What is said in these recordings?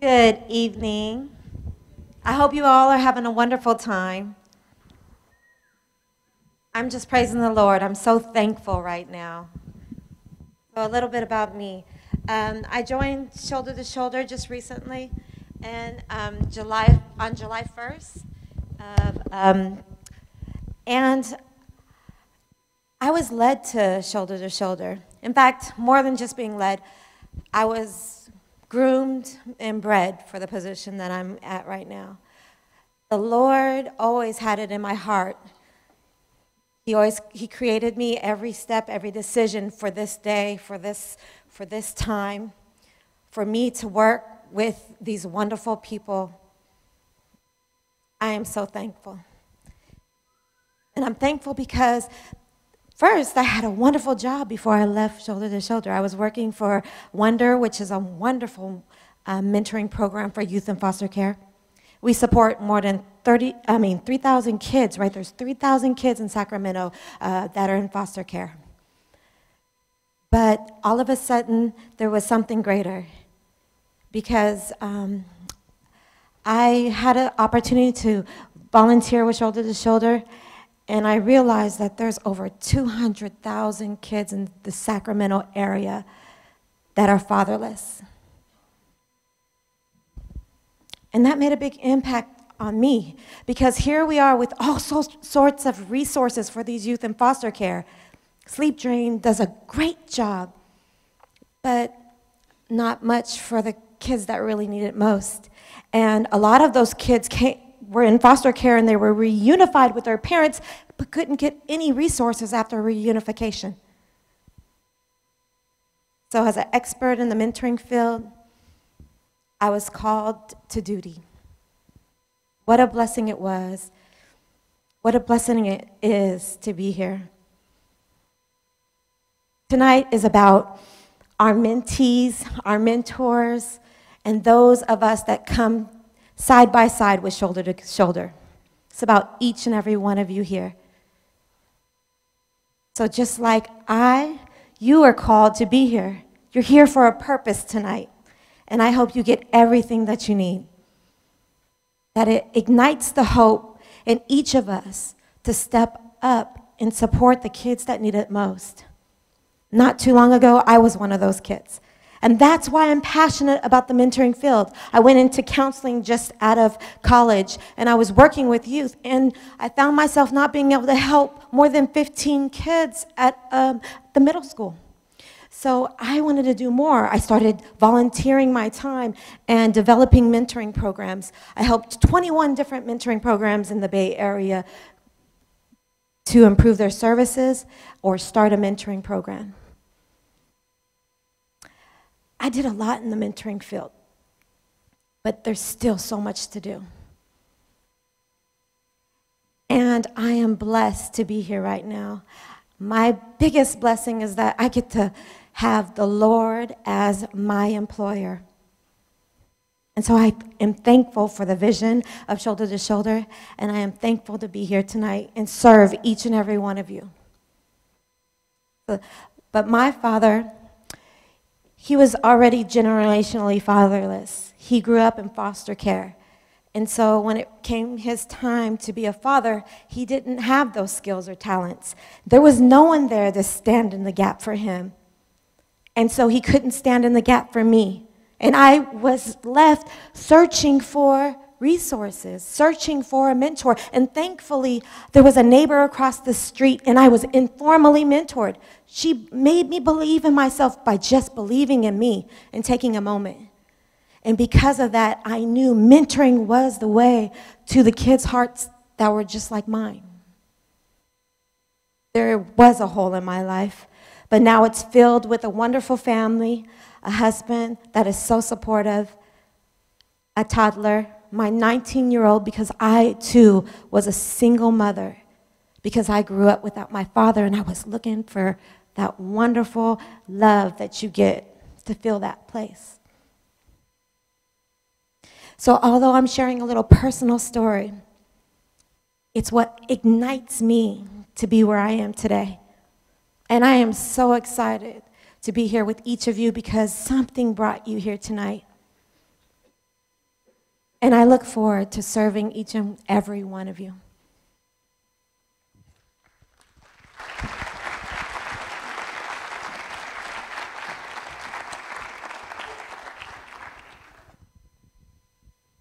Good evening. I hope you all are having a wonderful time. I'm just praising the Lord. I'm so thankful right now. So, a little bit about me. I joined Shoulder to Shoulder just recently, and on July 1st. Of, and I was led to Shoulder to Shoulder. In fact, more than just being led, I was groomed and bred for the position that I'm at right now. The Lord always had it in my heart. He created me every step, every decision for this day, for this time, for me to work with these wonderful people. I am so thankful. And I'm thankful because first, I had a wonderful job before I left Shoulder to Shoulder. I was working for Wonder, which is a wonderful mentoring program for youth in foster care. We support more than 3,000 kids, right? There's 3,000 kids in Sacramento that are in foster care. But all of a sudden, there was something greater because I had an opportunity to volunteer with Shoulder to Shoulder, and I realized that there's over 200,000 kids in the Sacramento area that are fatherless. And that made a big impact on me because here we are with all sorts of resources for these youth in foster care. Sleep Drain does a great job, but not much for the kids that really need it most. And a lot of those kids were in foster care and they were reunified with their parents, but couldn't get any resources after reunification. So as an expert in the mentoring field, I was called to duty. What a blessing it was. What a blessing it is to be here. Tonight is about our mentees, our mentors, and those of us that come side by side with Shoulder to Shoulder. It's about each and every one of you here. So just like you are called to be here. You're here for a purpose tonight. And I hope you get everything that you need. That it ignites the hope in each of us to step up and support the kids that need it most. Not too long ago, I was one of those kids. And that's why I'm passionate about the mentoring field. I went into counseling just out of college, and I was working with youth, and I found myself not being able to help more than 15 kids at the middle school. So I wanted to do more. I started volunteering my time and developing mentoring programs. I helped 21 different mentoring programs in the Bay Area to improve their services or start a mentoring program. I did a lot in the mentoring field, but there's still so much to do. And I am blessed to be here right now. My biggest blessing is that I get to have the Lord as my employer. And so I am thankful for the vision of Shoulder to Shoulder, and I am thankful to be here tonight and serve each and every one of you. But my father, he was already generationally fatherless. He grew up in foster care. And so when it came his time to be a father, he didn't have those skills or talents. There was no one there to stand in the gap for him. And so he couldn't stand in the gap for me. And I was left searching for resources, searching for a mentor. And thankfully, there was a neighbor across the street, and I was informally mentored. She made me believe in myself by just believing in me and taking a moment. And because of that, I knew mentoring was the way to the kids' hearts that were just like mine. There was a hole in my life, but now it's filled with a wonderful family, a husband that is so supportive, a toddler, my 19-year-old, because I, too, was a single mother, because I grew up without my father, and I was looking for that wonderful love that you get to fill that place. So although I'm sharing a little personal story, it's what ignites me to be where I am today. And I am so excited to be here with each of you because something brought you here tonight. And I look forward to serving each and every one of you.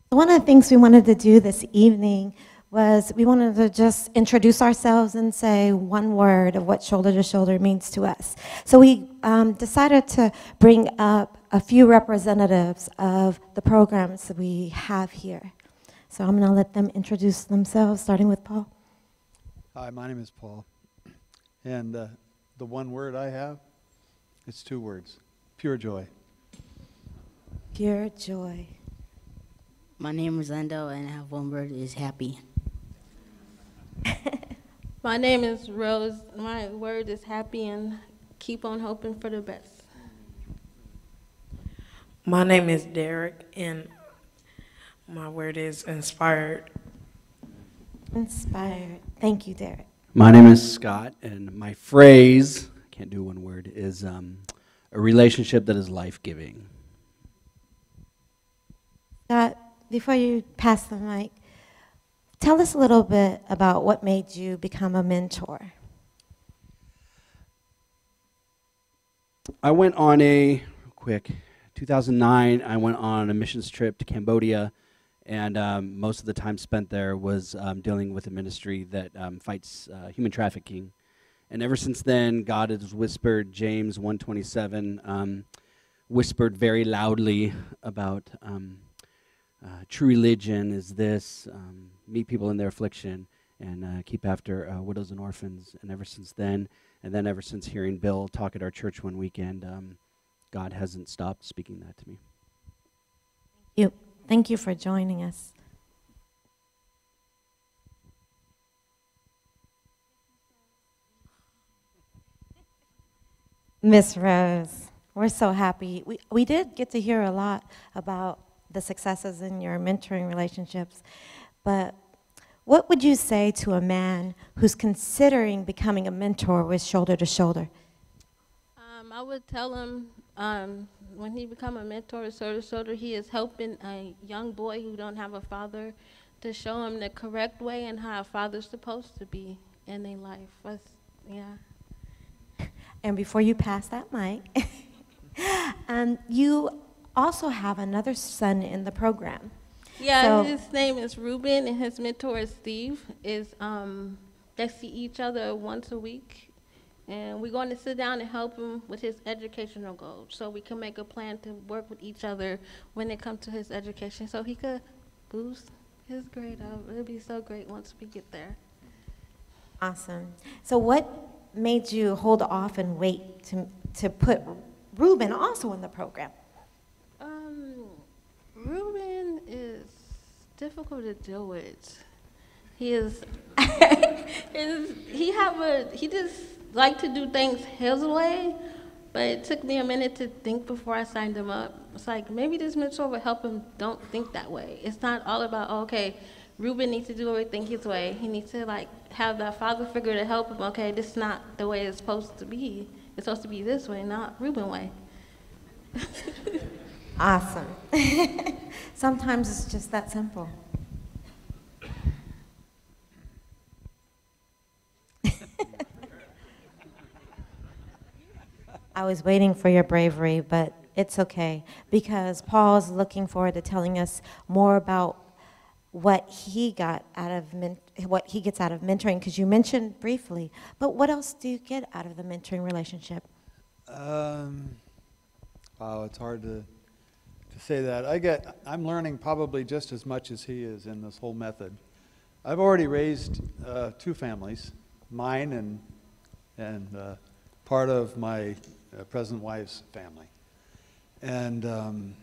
One of the things we wanted to do this evening was we wanted to just introduce ourselves and say one word of what shoulder to shoulder means to us. So we decided to bring up a few representatives of the programs that we have here. So I'm going to let them introduce themselves, starting with Paul. Hi, my name is Paul. And the one word I have, it's 2 words, pure joy. Pure joy. My name is Lando, and I have one word, is happy. My name is Rose. My word is happy and keep on hoping for the best. My name is Derek, and my word is inspired. Inspired. Thank you, Derek. My name is Scott, and my phrase, I can't do one word, is a relationship that is life-giving. Scott, before you pass the mic, tell us a little bit about what made you become a mentor. I went on a, 2009, I went on a missions trip to Cambodia, and most of the time spent there was dealing with a ministry that fights human trafficking. And ever since then, God has whispered, James 1:27, whispered very loudly about true religion is this, meet people in their affliction, and keep after widows and orphans. And ever since then, and then ever since hearing Bill talk at our church one weekend, God hasn't stopped speaking that to me. Thank you for joining us. Miss Rose, we're so happy. We did get to hear a lot about the successes in your mentoring relationships, but what would you say to a man who's considering becoming a mentor with Shoulder to Shoulder? I would tell him when he become a mentor with Shoulder to Shoulder, he is helping a young boy who don't have a father to show him the correct way and how a father's supposed to be in their life. And before you pass that mic, you also have another son in the program. Yeah, So, his name is Ruben, and his mentor is Steve. They see each other once a week, and we're going to sit down and help him with his educational goals, so we can make a plan to work with each other when it comes to his education, so he could boost his grade up. It'll be so great once we get there. awesome. So what made you hold off and wait to put Ruben also in the program? Ruben is difficult to deal with. He is, he just like to do things his way, but it took me a minute to think before I signed him up. It's like, maybe this mentor will help him don't think that way. It's not all about, okay, Ruben needs to do everything his way. He needs to have that father figure to help him. Okay, this is not the way it's supposed to be. It's supposed to be this way, not Ruben way. Awesome. Sometimes it's just that simple. I was waiting for your bravery, but it's okay, because Paul's looking forward to telling us more about what he gets out of mentoring, because you mentioned briefly, but what else do you get out of the mentoring relationship? Wow, it's hard to say that. I'm learning probably just as much as he is in this whole method. I've already raised 2 families, mine and part of my present wife's family. And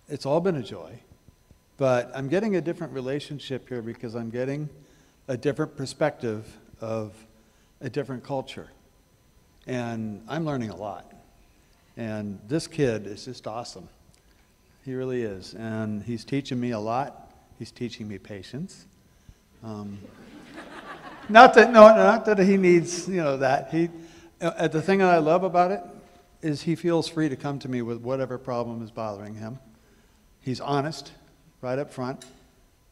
it's all been a joy. But I'm getting a different relationship here because I'm getting a different perspective of a different culture. And I'm learning a lot. And this kid is just awesome. He really is. And he's teaching me a lot. He's teaching me patience. Not that he needs, that. The thing that I love about it is he feels free to come to me with whatever problem is bothering him. He's honest. right up front.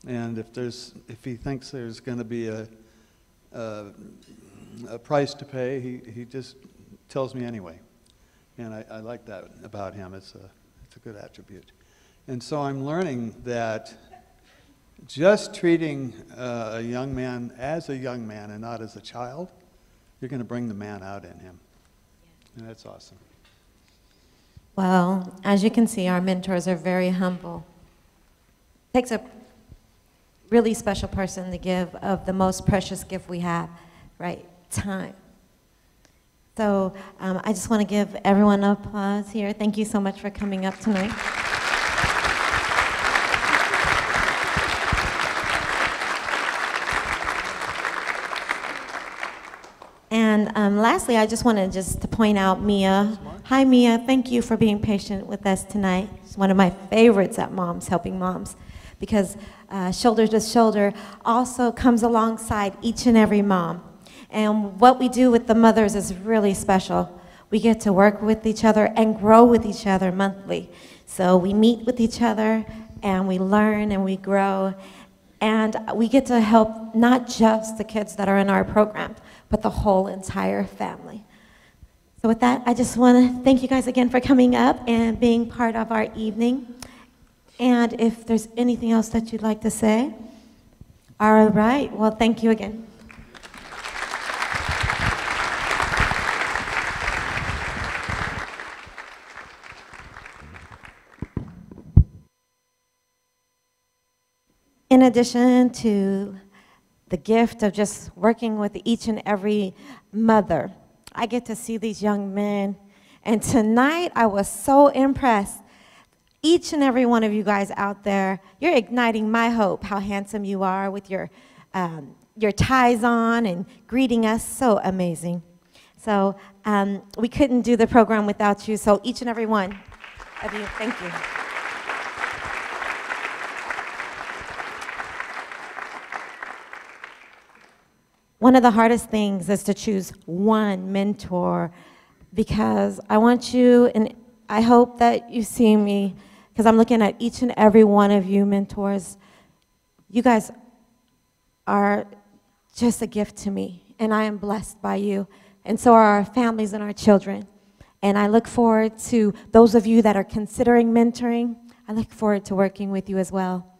And if he thinks there's going to be a price to pay, he just tells me anyway. And I like that about him. It's a good attribute. And so I'm learning that just treating a young man as a young man and not as a child, you're going to bring the man out in him. And that's awesome. Well, as you can see, our mentors are very humble. It takes a really special person to give of the most precious gift we have, right? Time. So I just want to give everyone an applause here. Thank you so much for coming up tonight. And lastly, I just wanted to point out Mia. Hi, Mia. Thank you for being patient with us tonight. She's one of my favorites at Moms Helping Moms, because Shoulder to Shoulder also comes alongside each and every mom. And what we do with the mothers is really special. We get to work with each other and grow with each other monthly. So we meet with each other, and we learn and we grow. And we get to help not just the kids that are in our program, but the whole entire family. So with that, I just want to thank you guys again for coming up and being part of our evening. And if there's anything else that you'd like to say, all right, well, thank you again. In addition to the gift of just working with each and every mother, I get to see these young men. And tonight, I was so impressed. Each and every one of you guys out there, you're igniting my hope, how handsome you are with your ties on and greeting us. So amazing. So we couldn't do the program without you. So each and every one of you, thank you. One of the hardest things is to choose one mentor, because I want you, and I hope that you see me, because I'm looking at each and every one of you mentors. You guys are just a gift to me, and I am blessed by you, and so are our families and our children. And I look forward to those of you that are considering mentoring. I look forward to working with you as well.